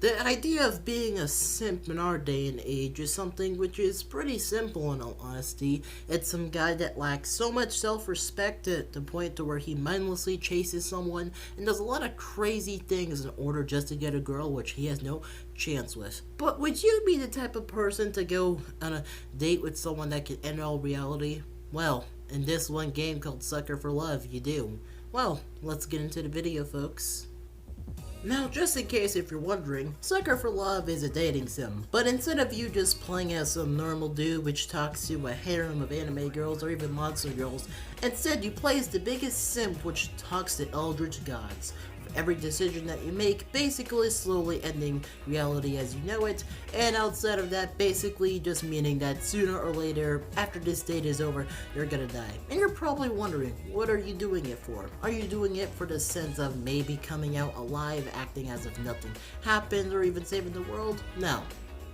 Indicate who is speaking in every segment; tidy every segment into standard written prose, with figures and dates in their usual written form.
Speaker 1: The idea of being a simp in our day and age is something which is pretty simple in all honesty. It's some guy that lacks so much self-respect to the point to where he mindlessly chases someone and does a lot of crazy things in order just to get a girl which he has no chance with. But would you be the type of person to go on a date with someone that can end all reality? Well, in this one game called Sucker for Love, you do. Well, let's get into the video, folks. Now, just in case if you're wondering, Sucker for Love is a dating sim, but instead of you just playing as some normal dude which talks to a harem of anime girls or even monster girls, instead you play as the biggest simp which talks to eldrich gods. Every decision that you make basically slowly ending reality as you know it, and outside of that basically just meaning that sooner or later, after this date is over, you're gonna die. And you're probably wondering, what are you doing it for? Are you doing it for the sense of maybe coming out alive, acting as if nothing happened, or even saving the world? No.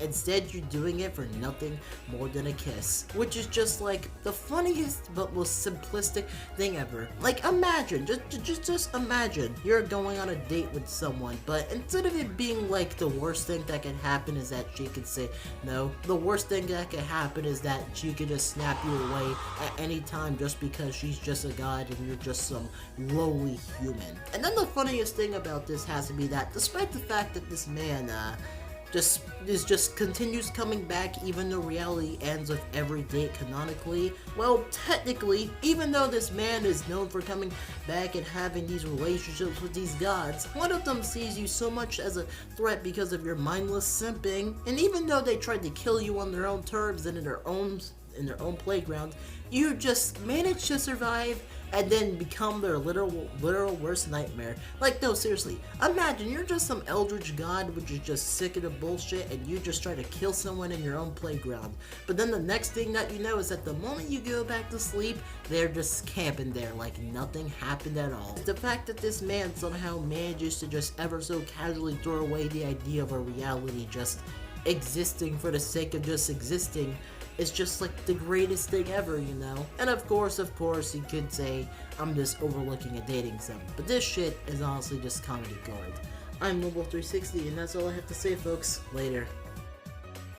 Speaker 1: Instead, you're doing it for nothing more than a kiss, which is just like the funniest but most simplistic thing ever. Like, imagine, just imagine you're going on a date with someone, but instead of it being like the worst thing that can happen is that she could say no, the worst thing that could happen is that she could just snap you away at any time just because she's just a god and you're just some lowly human. And then the funniest thing about this has to be that despite the fact that this man, just continues coming back even though reality ends with every date canonically. Well, technically, even though this man is known for coming back and having these relationships with these gods, one of them sees you so much as a threat because of your mindless simping, and even though they tried to kill you on their own terms and in their own playground, you just manage to survive and then become their literal worst nightmare. Like, no, seriously, imagine you're just some eldritch god which is just sick of the bullshit and you just try to kill someone in your own playground. But then the next thing that you know is that the moment you go back to sleep, they're just camping there like nothing happened at all. The fact that this man somehow manages to just ever so casually throw away the idea of a reality just existing for the sake of just existing is just like the greatest thing ever, you know? And of course, you could say I'm just overlooking a dating sim, but this shit is honestly just comedy gold. I'm Mobile360, and that's all I have to say, folks. Later.